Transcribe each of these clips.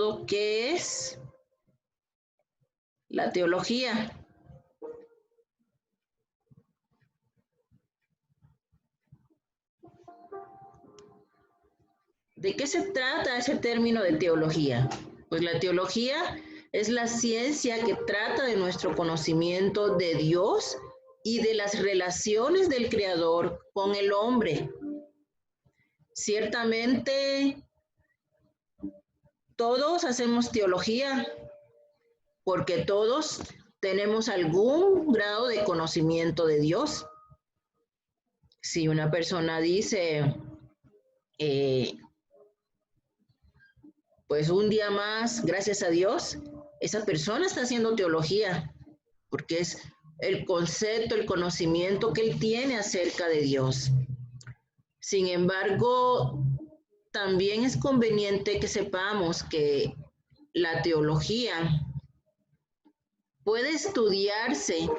todo, ¿qué es la teología? ¿De qué se trata ese término de teología? Pues la teología es la ciencia que trata de nuestro conocimiento de Dios y de las relaciones del Creador con el hombre. Ciertamente, todos hacemos teología porque todos tenemos algún grado de conocimiento de Dios. Si una persona dice, pues un día más, gracias a Dios, esa persona está haciendo teología, porque es el concepto, el conocimiento que él tiene acerca de Dios. Sin embargo, también es conveniente que sepamos que la teología puede estudiarse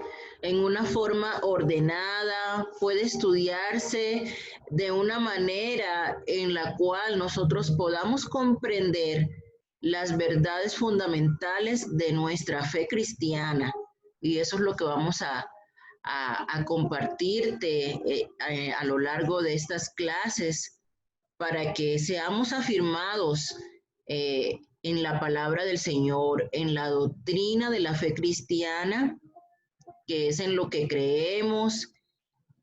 en una forma ordenada, puede estudiarse de una manera en la cual nosotros podamos comprender las verdades fundamentales de nuestra fe cristiana. Y eso es lo que vamos a compartirte a lo largo de estas clases para que seamos afirmados en la palabra del Señor, en la doctrina de la fe cristiana, que es en lo que creemos,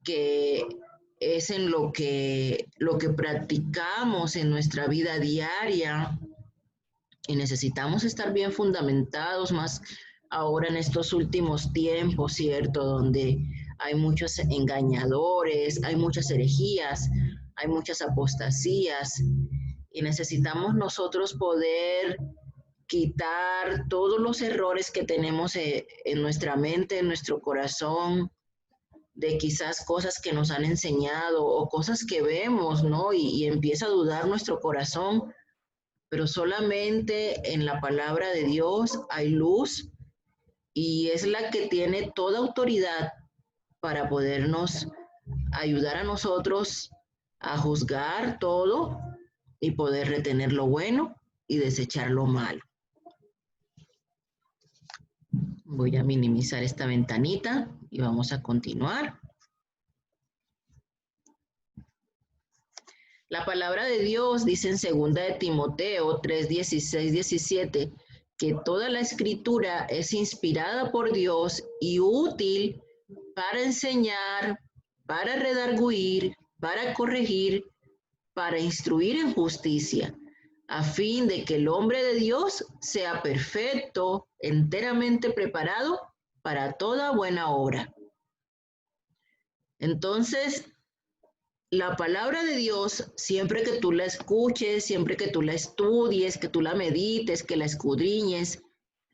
que es en lo que practicamos en nuestra vida diaria. Y necesitamos estar bien fundamentados, más ahora en estos últimos tiempos, ¿cierto? Donde hay muchos engañadores, hay muchas herejías, hay muchas apostasías, y necesitamos nosotros poder quitar todos los errores que tenemos en nuestra mente, en nuestro corazón, de quizás cosas que nos han enseñado o cosas que vemos, ¿no? Y empieza a dudar nuestro corazón, pero solamente en la palabra de Dios hay luz y es la que tiene toda autoridad para podernos ayudar a nosotros a juzgar todo y poder retener lo bueno y desechar lo malo. Voy a minimizar esta ventanita y vamos a continuar. La palabra de Dios dice en 2 de Timoteo 3, 16, 17, que toda la escritura es inspirada por Dios y útil para enseñar, para redarguir, para corregir, para instruir en justicia, a fin de que el hombre de Dios sea perfecto, enteramente preparado para toda buena obra. Entonces, la palabra de Dios, siempre que tú la escuches, siempre que tú la estudies, que tú la medites, que la escudriñes,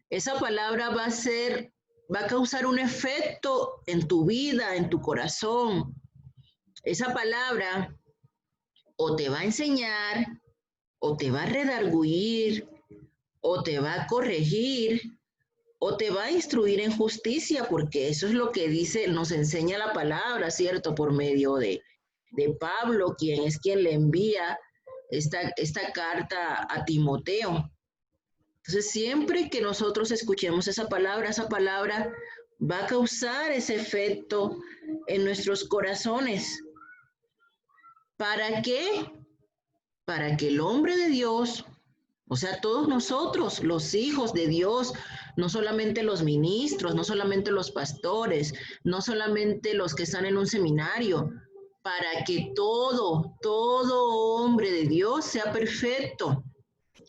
esa palabra va a causar un efecto en tu vida, en tu corazón. Esa palabra o te va a enseñar, o te va a redarguir, o te va a corregir, o te va a instruir en justicia, porque eso es lo que dice, nos enseña la palabra, ¿cierto? Por medio de Pablo, quien le envía esta carta a Timoteo. Entonces, siempre que nosotros escuchemos esa palabra va a causar ese efecto en nuestros corazones. ¿Para qué? Para que el hombre de Dios, o sea, todos nosotros, los hijos de Dios, no solamente los ministros, no solamente los pastores, no solamente los que están en un seminario, para que todo hombre de Dios sea perfecto,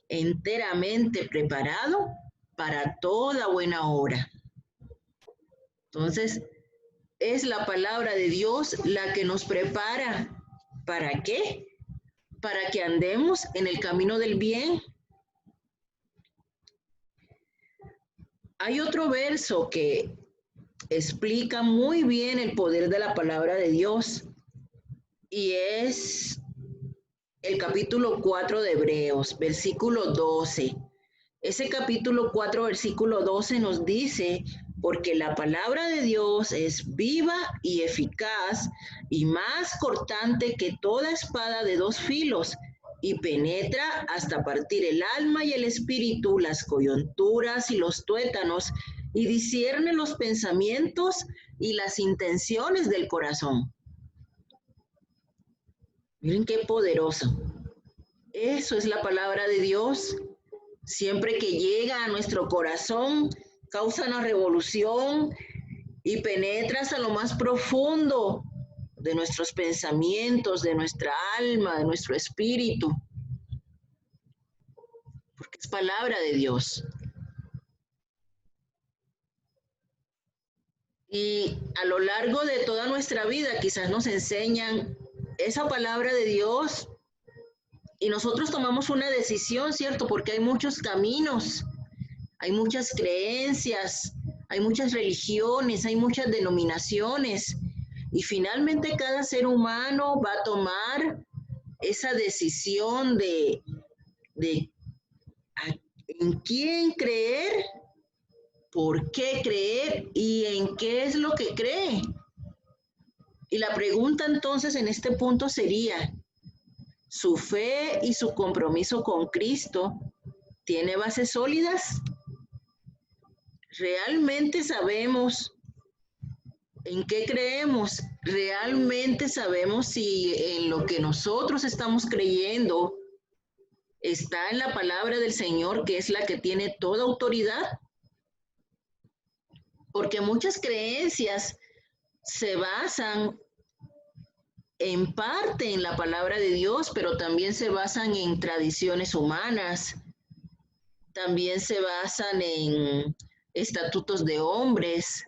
enteramente preparado para toda buena obra. Entonces, es la palabra de Dios la que nos prepara. ¿Para qué? Para que andemos en el camino del bien. Hay otro verso que explica muy bien el poder de la palabra de Dios y es el capítulo 4 de Hebreos, versículo 12. Ese capítulo 4, versículo 12 nos dice, porque la palabra de Dios es viva y eficaz y más cortante que toda espada de dos filos, y penetra hasta partir el alma y el espíritu, las coyunturas y los tuétanos, y discierne los pensamientos y las intenciones del corazón. Miren qué poderoso. Eso es la palabra de Dios. Siempre que llega a nuestro corazón, causa una revolución y penetra hasta lo más profundo de nuestros pensamientos, de nuestra alma, de nuestro espíritu, porque es palabra de Dios. Y a lo largo de toda nuestra vida quizás nos enseñan esa palabra de Dios y nosotros tomamos una decisión, ¿cierto? Porque hay muchos caminos, hay muchas creencias, hay muchas religiones, hay muchas denominaciones y finalmente cada ser humano va a tomar esa decisión de en quién creer, por qué creer y en qué es lo que cree. Y la pregunta entonces en este punto sería, ¿su fe y su compromiso con Cristo tiene bases sólidas? ¿Realmente sabemos en qué creemos? ¿Realmente sabemos si en lo que nosotros estamos creyendo está en la palabra del Señor, que es la que tiene toda autoridad? Porque muchas creencias se basan en parte en la palabra de Dios, pero también se basan en tradiciones humanas, también se basan en estatutos de hombres,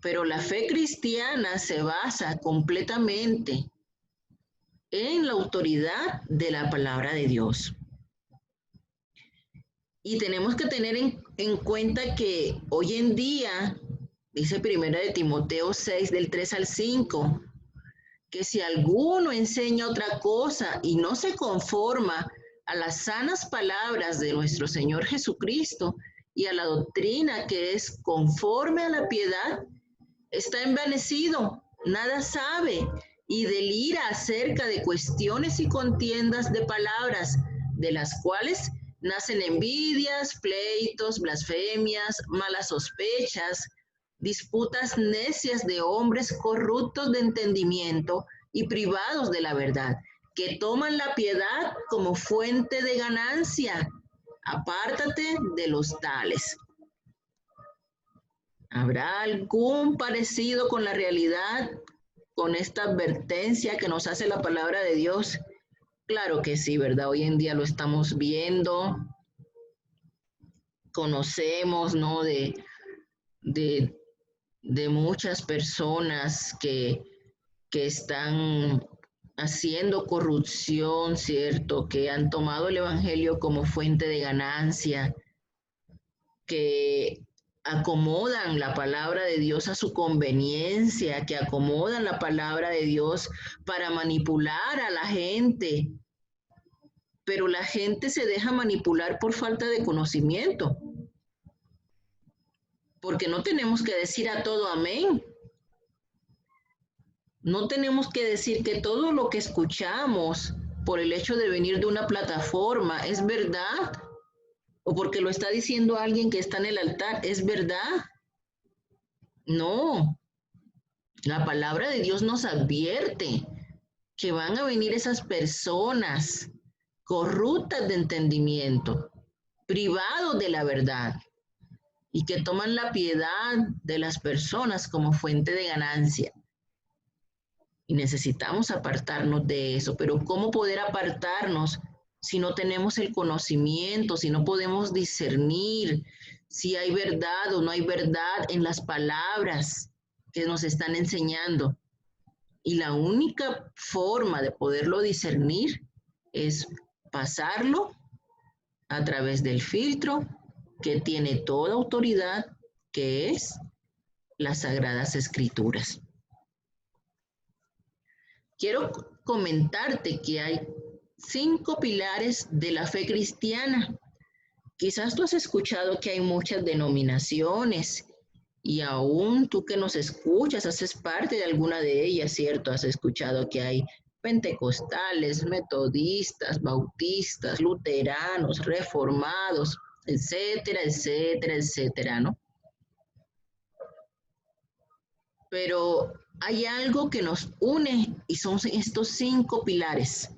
pero la fe cristiana se basa completamente en la autoridad de la palabra de Dios. Y tenemos que tener en cuenta que hoy en día, dice 1 de Timoteo 6, del 3 al 5, que si alguno enseña otra cosa y no se conforma a las sanas palabras de nuestro Señor Jesucristo y a la doctrina que es conforme a la piedad, está envanecido, nada sabe y delira acerca de cuestiones y contiendas de palabras, de las cuales nacen envidias, pleitos, blasfemias, malas sospechas, disputas necias de hombres corruptos de entendimiento y privados de la verdad, que toman la piedad como fuente de ganancia. Apártate de los tales. ¿Habrá algún parecido con la realidad, con esta advertencia que nos hace la palabra de Dios? Claro que sí, ¿verdad? Hoy en día lo estamos viendo, conocemos, ¿no? De muchas personas que están haciendo corrupción, ¿cierto? Que han tomado el evangelio como fuente de ganancia, que acomodan la palabra de Dios a su conveniencia, que acomodan la palabra de Dios para manipular a la gente. Pero la gente se deja manipular por falta de conocimiento. Porque no tenemos que decir a todo amén. No tenemos que decir que todo lo que escuchamos por el hecho de venir de una plataforma es verdad, o porque lo está diciendo alguien que está en el altar, es verdad. No, la palabra de Dios nos advierte que van a venir esas personas corruptas de entendimiento, privados de la verdad, y que toman la piedad de las personas como fuente de ganancia. Y necesitamos apartarnos de eso, pero ¿cómo poder apartarnos si no tenemos el conocimiento, si no podemos discernir si hay verdad o no hay verdad en las palabras que nos están enseñando? Y la única forma de poderlo discernir es pasarlo a través del filtro que tiene toda autoridad, que es las Sagradas Escrituras. Quiero comentarte que hay 5 pilares de la fe cristiana. Quizás tú has escuchado que hay muchas denominaciones y aún tú que nos escuchas haces parte de alguna de ellas, ¿cierto? Has escuchado que hay pentecostales, metodistas, bautistas, luteranos, reformados, etcétera, etcétera, etcétera, ¿no? Pero hay algo que nos une y son estos 5 pilares,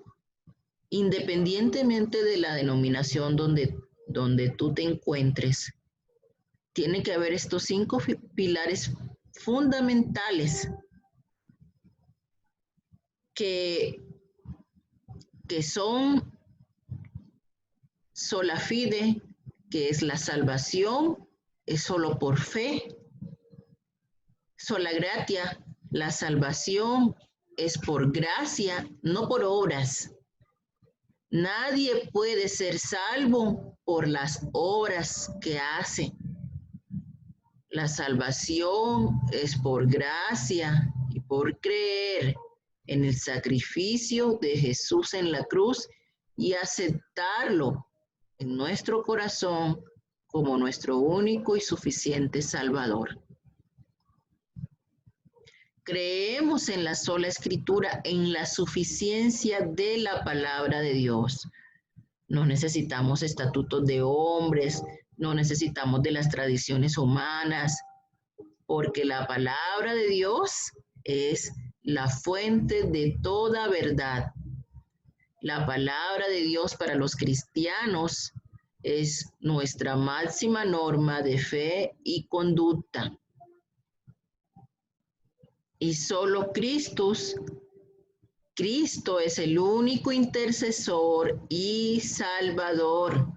independientemente de la denominación donde tú te encuentres. Tiene que haber estos 5 pilares fundamentales que son sola fide, que es la salvación, es solo por fe. Sola gratia, la salvación es por gracia, no por obras. Nadie puede ser salvo por las obras que hace. La salvación es por gracia y por creer en el sacrificio de Jesús en la cruz y aceptarlo en nuestro corazón como nuestro único y suficiente Salvador. Creemos en la sola Escritura, en la suficiencia de la palabra de Dios. No necesitamos estatutos de hombres, no necesitamos de las tradiciones humanas, porque la palabra de Dios es la fuente de toda verdad. La palabra de Dios para los cristianos es nuestra máxima norma de fe y conducta. Y solo Cristo es el único intercesor y salvador.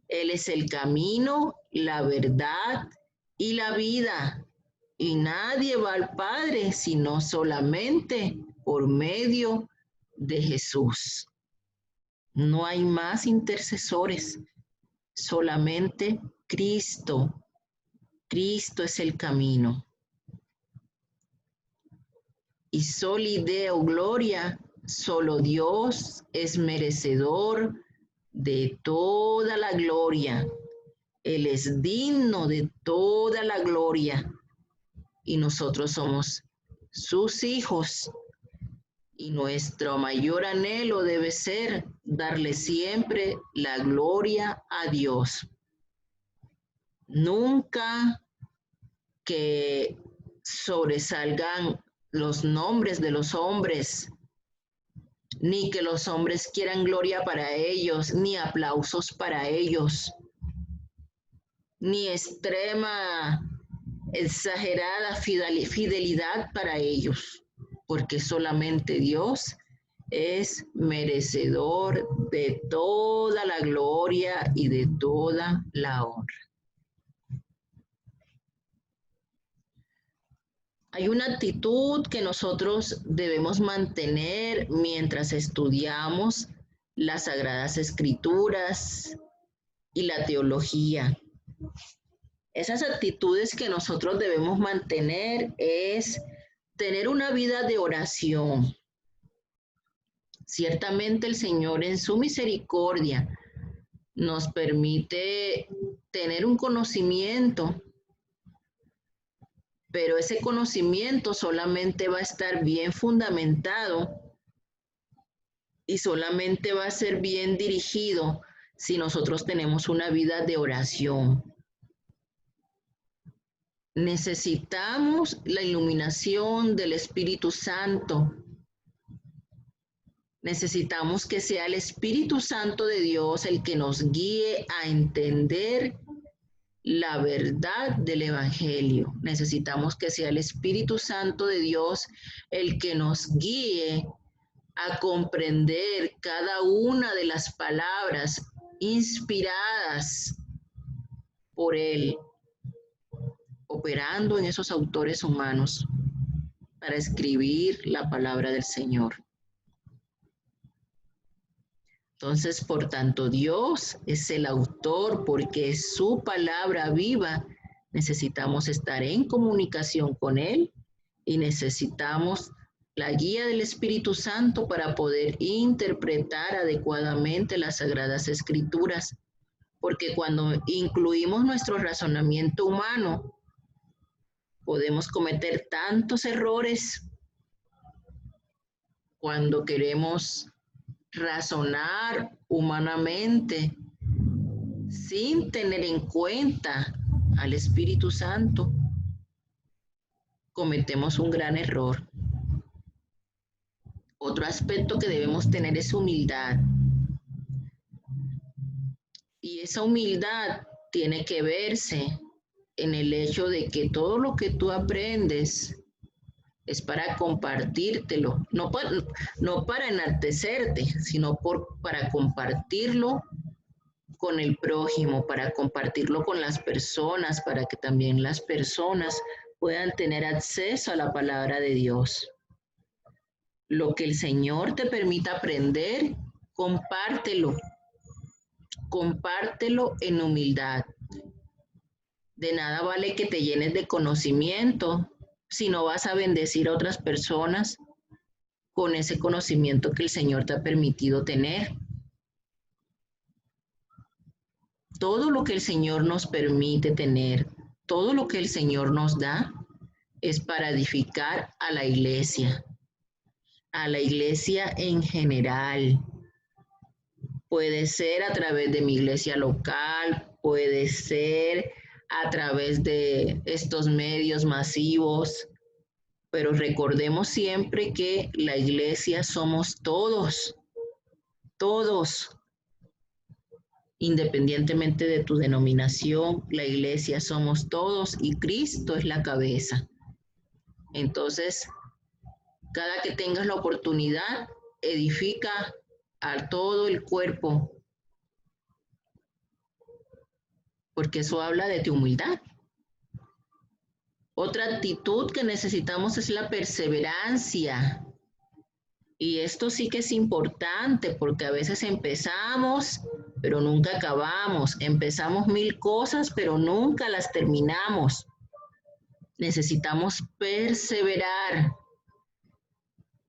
Él es el camino, la verdad y la vida. Y nadie va al Padre sino solamente por medio de Jesús. No hay más intercesores, solamente Cristo. Cristo es el camino. Y soli Deo gloria, solo Dios es merecedor de toda la gloria. Él es digno de toda la gloria. Y nosotros somos sus hijos. Y nuestro mayor anhelo debe ser darle siempre la gloria a Dios. Nunca que sobresalgan los nombres de los hombres, ni que los hombres quieran gloria para ellos, ni aplausos para ellos, ni extrema, exagerada fidelidad para ellos, porque solamente Dios es merecedor de toda la gloria y de toda la honra. Hay una actitud que nosotros debemos mantener mientras estudiamos las Sagradas Escrituras y la teología. Esas actitudes que nosotros debemos mantener es tener una vida de oración. Ciertamente el Señor en su misericordia nos permite tener un conocimiento, pero ese conocimiento solamente va a estar bien fundamentado y solamente va a ser bien dirigido si nosotros tenemos una vida de oración. Necesitamos la iluminación del Espíritu Santo. Necesitamos que sea el Espíritu Santo de Dios el que nos guíe a entender la verdad del Evangelio. Necesitamos que sea el Espíritu Santo de Dios el que nos guíe a comprender cada una de las palabras inspiradas por Él, operando en esos autores humanos para escribir la palabra del Señor. Entonces, por tanto, Dios es el autor porque es su palabra viva. Necesitamos estar en comunicación con Él y necesitamos la guía del Espíritu Santo para poder interpretar adecuadamente las Sagradas Escrituras. Porque cuando incluimos nuestro razonamiento humano, podemos cometer tantos errores cuando queremos razonar humanamente sin tener en cuenta al Espíritu Santo, cometemos un gran error. Otro aspecto que debemos tener es humildad. Y esa humildad tiene que verse en el hecho de que todo lo que tú aprendes es para compartírtelo, no para enaltecerte, sino para compartirlo con el prójimo, para compartirlo con las personas, para que también las personas puedan tener acceso a la palabra de Dios. Lo que el Señor te permita aprender, compártelo. Compártelo en humildad. De nada vale que te llenes de conocimiento si no vas a bendecir a otras personas con ese conocimiento que el Señor te ha permitido tener. Todo lo que el Señor nos permite tener, todo lo que el Señor nos da, es para edificar a la iglesia en general. Puede ser a través de mi iglesia local, puede ser a través de estos medios masivos, pero recordemos siempre que la iglesia somos todos, todos, independientemente de tu denominación, la iglesia somos todos y Cristo es la cabeza. Entonces, cada que tengas la oportunidad, edifica a todo el cuerpo, porque eso habla de tu humildad. Otra actitud que necesitamos es la perseverancia. Y esto sí que es importante porque a veces empezamos, pero nunca acabamos. Empezamos 1000 cosas, pero nunca las terminamos. Necesitamos perseverar.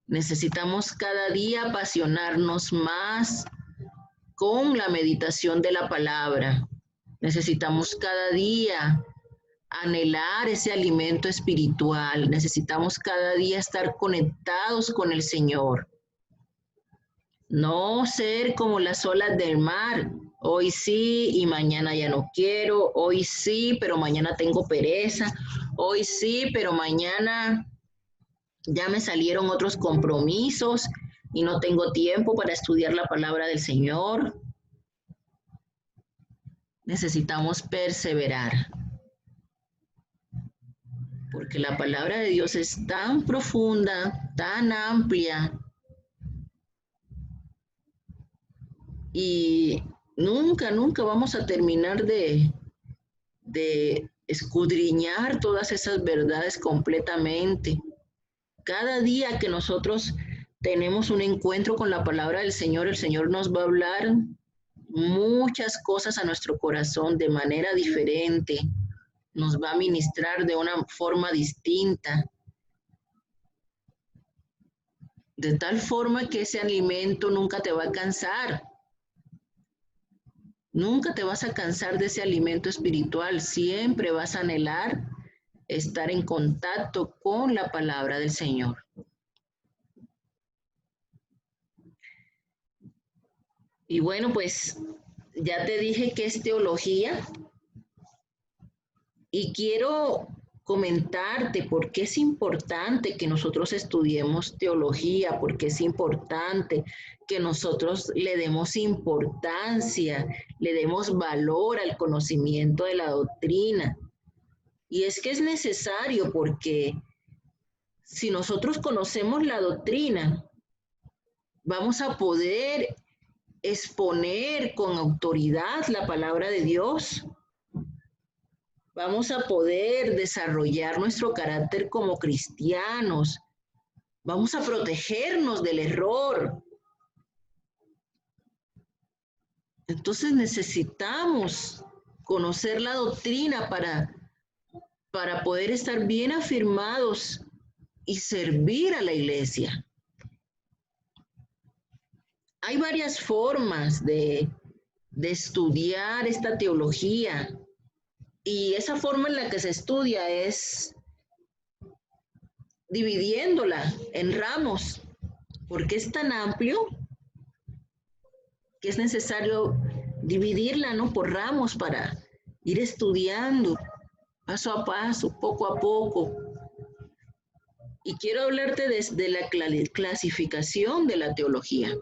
Necesitamos cada día apasionarnos más con la meditación de la palabra. Necesitamos cada día anhelar ese alimento espiritual. Necesitamos cada día estar conectados con el Señor. No ser como las olas del mar. Hoy sí y mañana ya no quiero. Hoy sí, pero mañana tengo pereza. Hoy sí, pero mañana ya me salieron otros compromisos y no tengo tiempo para estudiar la palabra del Señor. Necesitamos perseverar. Porque la palabra de Dios es tan profunda, tan amplia, y nunca vamos a terminar de escudriñar todas esas verdades completamente. Cada día que nosotros tenemos un encuentro con la palabra del Señor, el Señor nos va a hablar muchas cosas a nuestro corazón de manera diferente. Nos va a ministrar de una forma distinta, de tal forma que ese alimento nunca te va a cansar. Nunca te vas a cansar de ese alimento espiritual, siempre vas a anhelar estar en contacto con la palabra del Señor. Y bueno, pues ya te dije que es teología. Y quiero comentarte por qué es importante que nosotros estudiemos teología, por qué es importante que nosotros le demos importancia, le demos valor al conocimiento de la doctrina. Y es que es necesario porque si nosotros conocemos la doctrina, vamos a poder exponer con autoridad la palabra de Dios. Vamos a poder desarrollar nuestro carácter como cristianos. Vamos a protegernos del error. Entonces necesitamos conocer la doctrina para poder estar bien afirmados y servir a la iglesia. Hay varias formas de estudiar esta teología. Y esa forma en la que se estudia es dividiéndola en ramos. porque es tan amplio que es necesario dividirla, ¿no?, por ramos para ir estudiando paso a paso, poco a poco. Y quiero hablarte de la clasificación de la teología.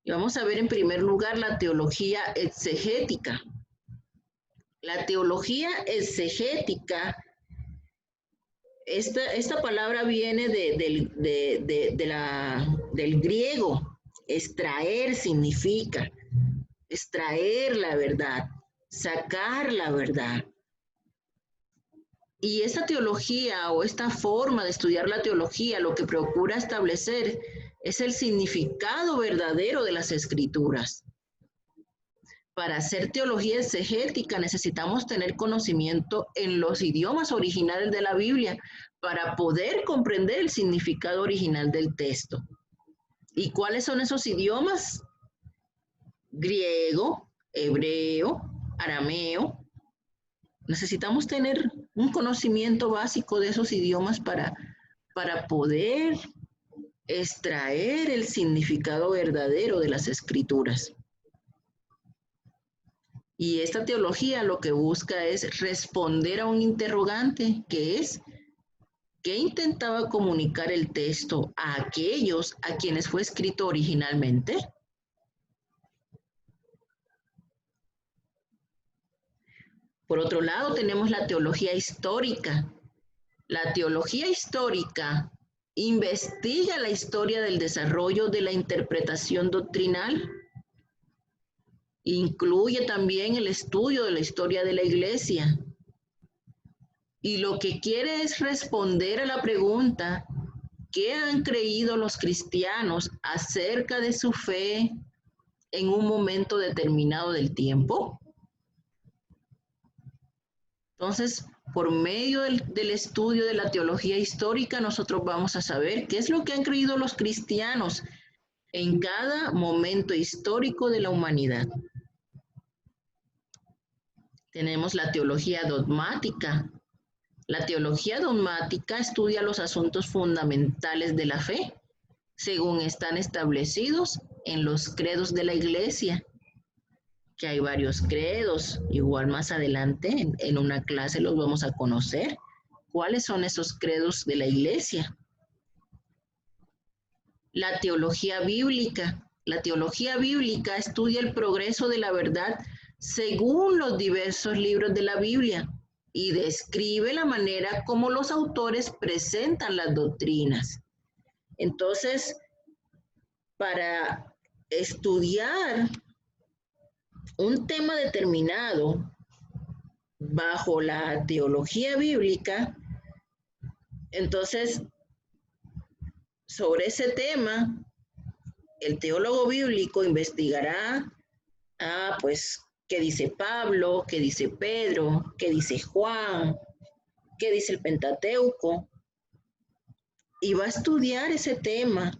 Y vamos a ver en primer lugar la teología exegética. La teología exegética, esta palabra viene del griego. Extraer significa extraer la verdad, sacar la verdad. Y esta teología o esta forma de estudiar la teología lo que procura establecer es el significado verdadero de las escrituras. Para hacer teología exegética necesitamos tener conocimiento en los idiomas originales de la Biblia para poder comprender el significado original del texto. ¿Y cuáles son esos idiomas? Griego, hebreo, arameo. Necesitamos tener un conocimiento básico de esos idiomas para poder extraer el significado verdadero de las escrituras. Y esta teología lo que busca es responder a un interrogante, que es, ¿qué intentaba comunicar el texto a aquellos a quienes fue escrito originalmente? Por otro lado, tenemos la teología histórica. La teología histórica investiga la historia del desarrollo de la interpretación doctrinal. Incluye también el estudio de la historia de la Iglesia. Y lo que quiere es responder a la pregunta, ¿qué han creído los cristianos acerca de su fe en un momento determinado del tiempo? Entonces, por medio del estudio de la teología histórica, nosotros vamos a saber qué es lo que han creído los cristianos en cada momento histórico de la humanidad. Tenemos la teología dogmática. La teología dogmática estudia los asuntos fundamentales de la fe, según están establecidos en los credos de la Iglesia, que hay varios credos, igual más adelante en una clase los vamos a conocer. ¿Cuáles son esos credos de la Iglesia? La teología bíblica. La teología bíblica estudia el progreso de la verdad según los diversos libros de la Biblia y describe la manera como los autores presentan las doctrinas. Entonces, para estudiar un tema determinado bajo la teología bíblica, entonces, sobre ese tema, el teólogo bíblico investigará, pues, qué dice Pablo, qué dice Pedro, qué dice Juan, qué dice el Pentateuco, y va a estudiar ese tema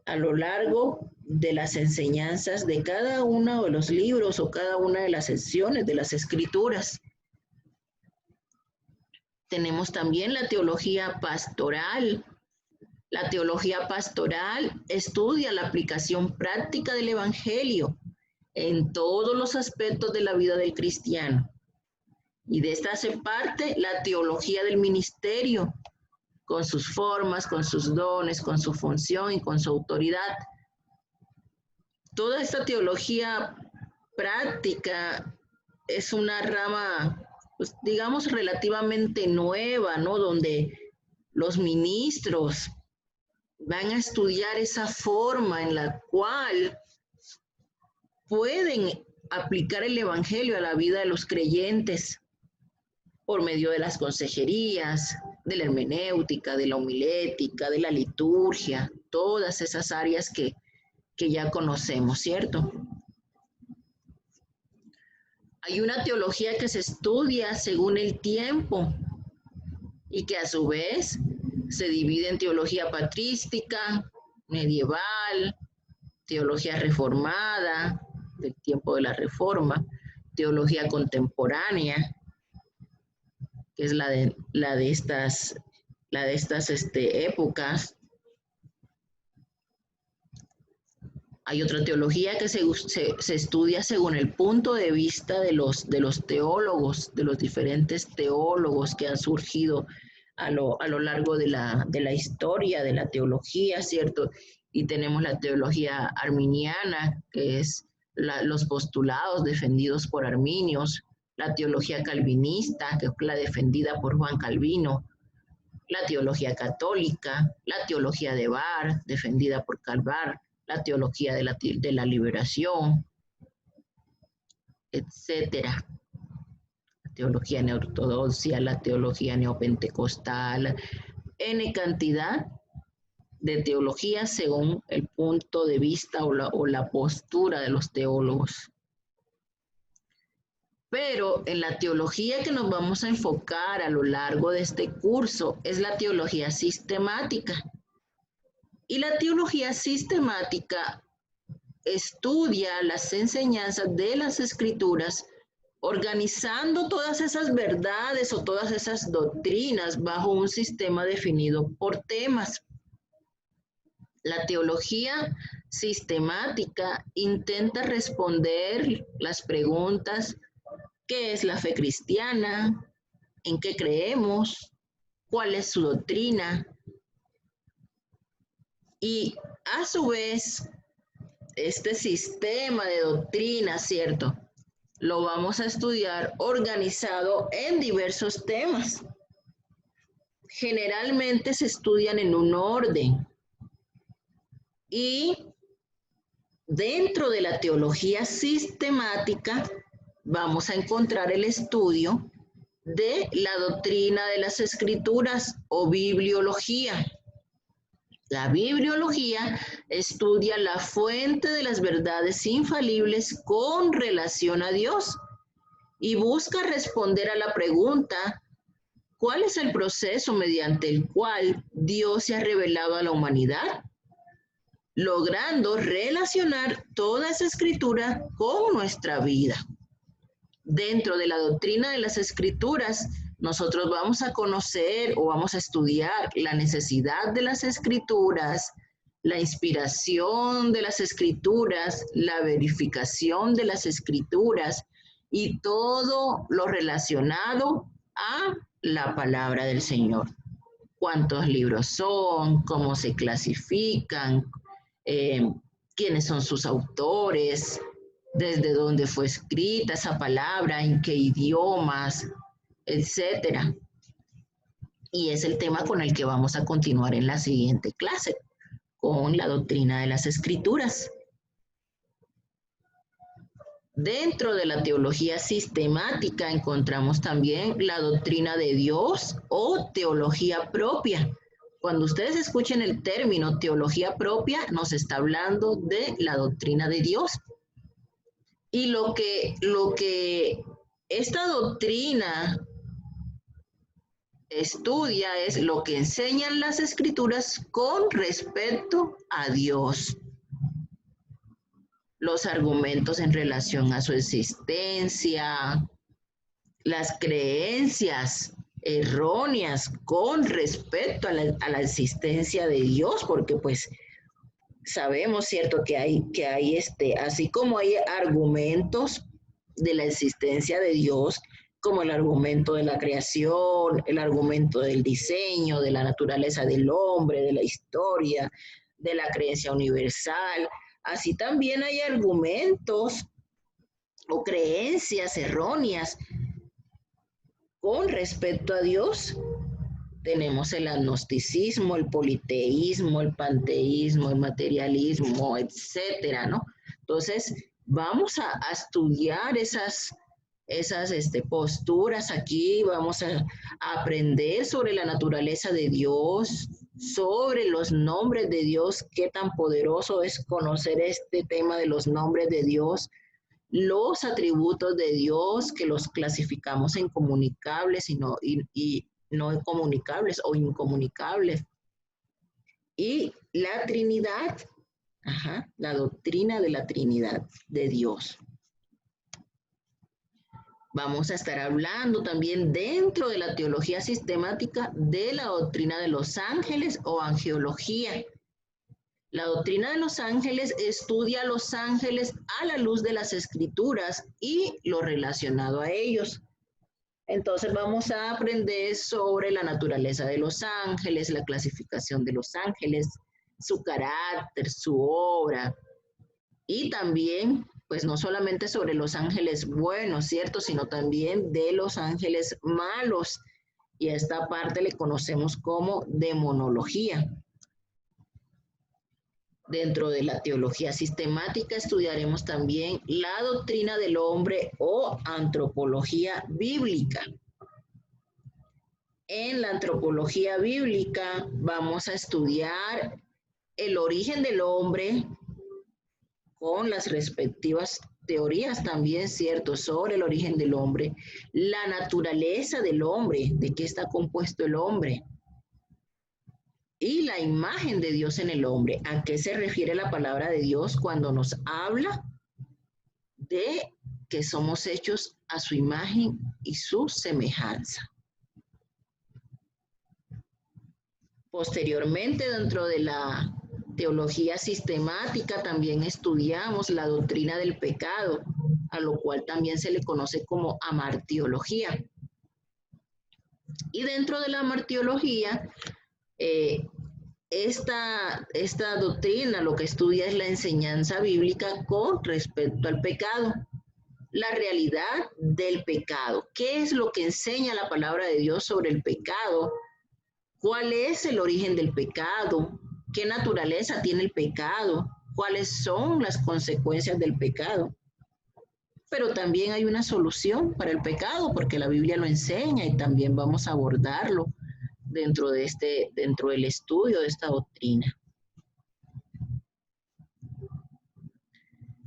a lo largo de las enseñanzas de cada uno de los libros o cada una de las secciones de las escrituras. Tenemos también la teología pastoral. La teología pastoral estudia la aplicación práctica del evangelio en todos los aspectos de la vida del cristiano. Y de esta hace parte la teología del ministerio, con sus formas, con sus dones, con su función y con su autoridad. Toda esta teología práctica es una rama, pues, digamos, relativamente nueva, ¿no? Donde los ministros van a estudiar esa forma en la cual pueden aplicar el evangelio a la vida de los creyentes por medio de las consejerías, de la hermenéutica, de la homilética, de la liturgia, todas esas áreas que ya conocemos, ¿cierto? Hay una teología que se estudia según el tiempo y que a su vez se divide en teología patrística, medieval, teología reformada, del tiempo de la Reforma, teología contemporánea, que es la de estas épocas. Hay otra teología que se estudia según el punto de vista de los teólogos, de los diferentes teólogos que han surgido a lo largo de la historia de la teología, ¿cierto? Y tenemos la teología arminiana, que es los postulados defendidos por arminios, la teología calvinista, que es la defendida por Juan Calvino, la teología católica, la teología de Barth, defendida por Calvar, la teología de la liberación, etcétera. La teología neortodoxa, la teología neopentecostal, N cantidad de teologías según el punto de vista o la postura de los teólogos. Pero en la teología que nos vamos a enfocar a lo largo de este curso es la teología sistemática. Y la teología sistemática estudia las enseñanzas de las Escrituras, organizando todas esas verdades o todas esas doctrinas bajo un sistema definido por temas. La teología sistemática intenta responder las preguntas: ¿qué es la fe cristiana? ¿En qué creemos? ¿Cuál es su doctrina? Y a su vez, este sistema de doctrina, ¿cierto? Lo vamos a estudiar organizado en diversos temas. Generalmente se estudian en un orden. Y dentro de la teología sistemática vamos a encontrar el estudio de la doctrina de las Escrituras o bibliología. La bibliología estudia la fuente de las verdades infalibles con relación a Dios y busca responder a la pregunta: ¿cuál es el proceso mediante el cual Dios se ha revelado a la humanidad? Logrando relacionar toda esa escritura con nuestra vida. Dentro de la doctrina de las Escrituras, nosotros vamos a conocer o vamos a estudiar la necesidad de las Escrituras, la inspiración de las Escrituras, la verificación de las Escrituras y todo lo relacionado a la palabra del Señor. ¿Cuántos libros son? ¿Cómo se clasifican? ¿Quiénes son sus autores? ¿Desde dónde fue escrita esa palabra? ¿En qué idiomas? Etcétera. Y es el tema con el que vamos a continuar en la siguiente clase, con la doctrina de las Escrituras. Dentro de la teología sistemática encontramos también la doctrina de Dios o teología propia. Cuando ustedes escuchen el término teología propia, nos está hablando de la doctrina de Dios. Y lo que esta doctrina estudia es lo que enseñan las Escrituras con respecto a Dios. Los argumentos en relación a su existencia, las creencias erróneas con respecto a la existencia de Dios, porque pues sabemos, ¿cierto?, que hay así como hay argumentos de la existencia de Dios, como el argumento de la creación, el argumento del diseño, de la naturaleza del hombre, de la historia, de la creencia universal, así también hay argumentos o creencias erróneas con respecto a Dios. Tenemos el agnosticismo, el politeísmo, el panteísmo, el materialismo, etcétera, ¿no? Entonces, vamos a estudiar esas posturas aquí, vamos a aprender sobre la naturaleza de Dios, sobre los nombres de Dios, qué tan poderoso es conocer este tema de los nombres de Dios, los atributos de Dios que los clasificamos en comunicables y no comunicables o incomunicables. Y la Trinidad, la doctrina de la Trinidad de Dios. Vamos a estar hablando también dentro de la teología sistemática de la doctrina de los ángeles o angelología. La doctrina de los ángeles estudia a los ángeles a la luz de las escrituras y lo relacionado a ellos. Entonces vamos a aprender sobre la naturaleza de los ángeles, la clasificación de los ángeles, su carácter, su obra y también, pues no solamente sobre los ángeles buenos, ¿cierto? Sino también de los ángeles malos. Y a esta parte le conocemos como demonología. Dentro de la teología sistemática estudiaremos también la doctrina del hombre o antropología bíblica. En la antropología bíblica vamos a estudiar el origen del hombre con las respectivas teorías también, ¿cierto?, sobre el origen del hombre, la naturaleza del hombre, de qué está compuesto el hombre, y la imagen de Dios en el hombre. ¿A qué se refiere la palabra de Dios cuando nos habla de que somos hechos a su imagen y su semejanza? Posteriormente, dentro de la teología sistemática, también estudiamos la doctrina del pecado, a lo cual también se le conoce como amartiología. Y dentro de la amartiología, esta doctrina lo que estudia es la enseñanza bíblica con respecto al pecado, la realidad del pecado. ¿Qué es lo que enseña la palabra de Dios sobre el pecado? ¿Cuál es el origen del pecado? ¿Qué naturaleza tiene el pecado? ¿Cuáles son las consecuencias del pecado? Pero también hay una solución para el pecado, porque la Biblia lo enseña y también vamos a abordarlo dentro del estudio de esta doctrina.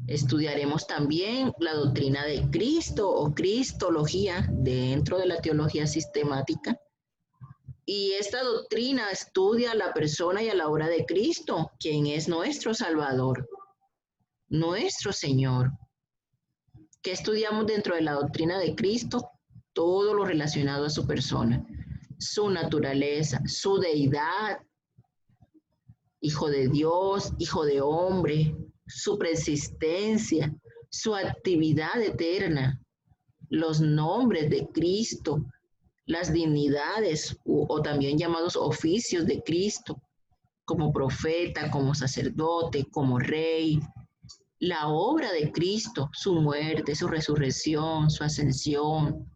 Estudiaremos también la doctrina de Cristo o cristología dentro de la teología sistemática. Y esta doctrina estudia a la persona y a la obra de Cristo, quien es nuestro Salvador, nuestro Señor. ¿Qué estudiamos dentro de la doctrina de Cristo? Todo lo relacionado a su persona, su naturaleza, su deidad, hijo de Dios, hijo de hombre, su persistencia, su actividad eterna, los nombres de Cristo, las dignidades o también llamados oficios de Cristo, como profeta, como sacerdote, como rey, la obra de Cristo, su muerte, su resurrección, su ascensión.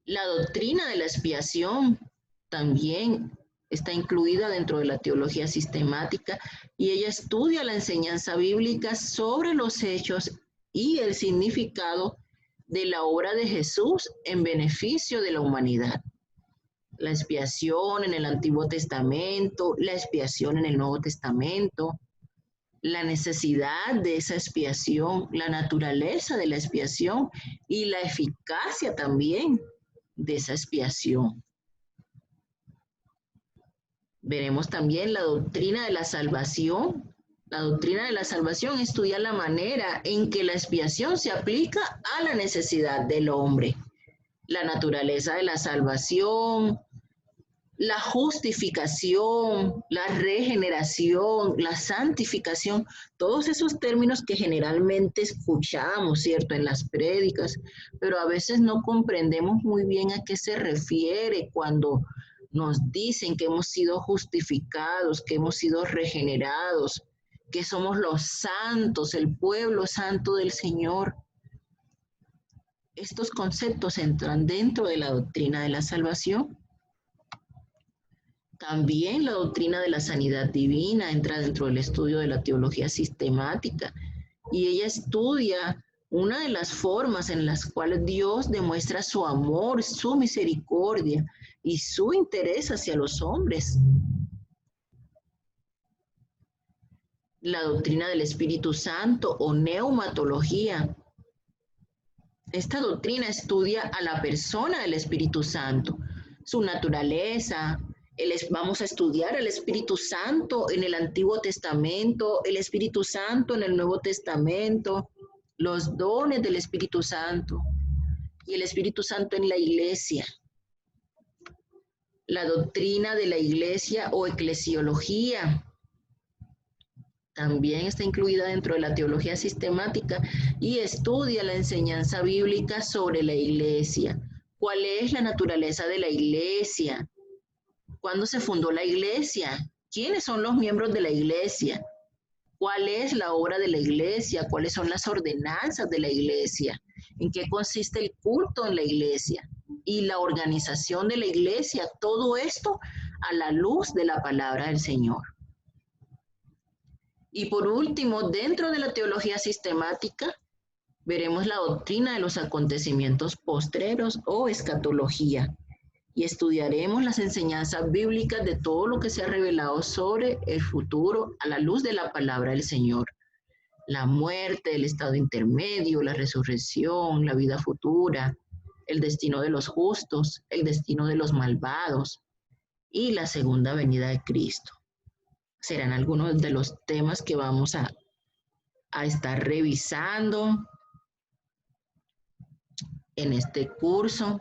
La doctrina de la expiación también está incluida dentro de la teología sistemática y ella estudia la enseñanza bíblica sobre los hechos y el significado de la obra de Jesús en beneficio de la humanidad. La expiación en el Antiguo Testamento, la expiación en el Nuevo Testamento, la necesidad de esa expiación, la naturaleza de la expiación y la eficacia también de esa expiación. Veremos también la doctrina de la salvación. La doctrina de la salvación estudia la manera en que la expiación se aplica a la necesidad del hombre, la naturaleza de la salvación, la justificación, la regeneración, la santificación, todos esos términos que generalmente escuchamos, ¿cierto?, en las prédicas, pero a veces no comprendemos muy bien a qué se refiere cuando nos dicen que hemos sido justificados, que hemos sido regenerados, que somos los santos, el pueblo santo del Señor. Estos conceptos entran dentro de la doctrina de la salvación. También la doctrina de la sanidad divina entra dentro del estudio de la teología sistemática y ella estudia una de las formas en las cuales Dios demuestra su amor, su misericordia y su interés hacia los hombres. La doctrina del Espíritu Santo o neumatología. Esta doctrina estudia a la persona del Espíritu Santo, su naturaleza. Vamos a estudiar el Espíritu Santo en el Antiguo Testamento, el Espíritu Santo en el Nuevo Testamento, los dones del Espíritu Santo y el Espíritu Santo en la iglesia. La doctrina de la iglesia o eclesiología. también está incluida dentro de la teología sistemática y estudia la enseñanza bíblica sobre la iglesia. ¿Cuál es la naturaleza de la iglesia? ¿Cuándo se fundó la iglesia? ¿Quiénes son los miembros de la iglesia? ¿Cuál es la obra de la iglesia? ¿Cuáles son las ordenanzas de la iglesia? ¿En qué consiste el culto en la iglesia? Y la organización de la iglesia, todo esto a la luz de la palabra del Señor. Y por último, dentro de la teología sistemática, veremos la doctrina de los acontecimientos postreros o escatología. Y estudiaremos las enseñanzas bíblicas de todo lo que se ha revelado sobre el futuro a la luz de la palabra del Señor. La muerte, el estado intermedio, la resurrección, la vida futura, el destino de los justos, el destino de los malvados y la segunda venida de Cristo. Serán algunos de los temas que vamos a estar revisando en este curso.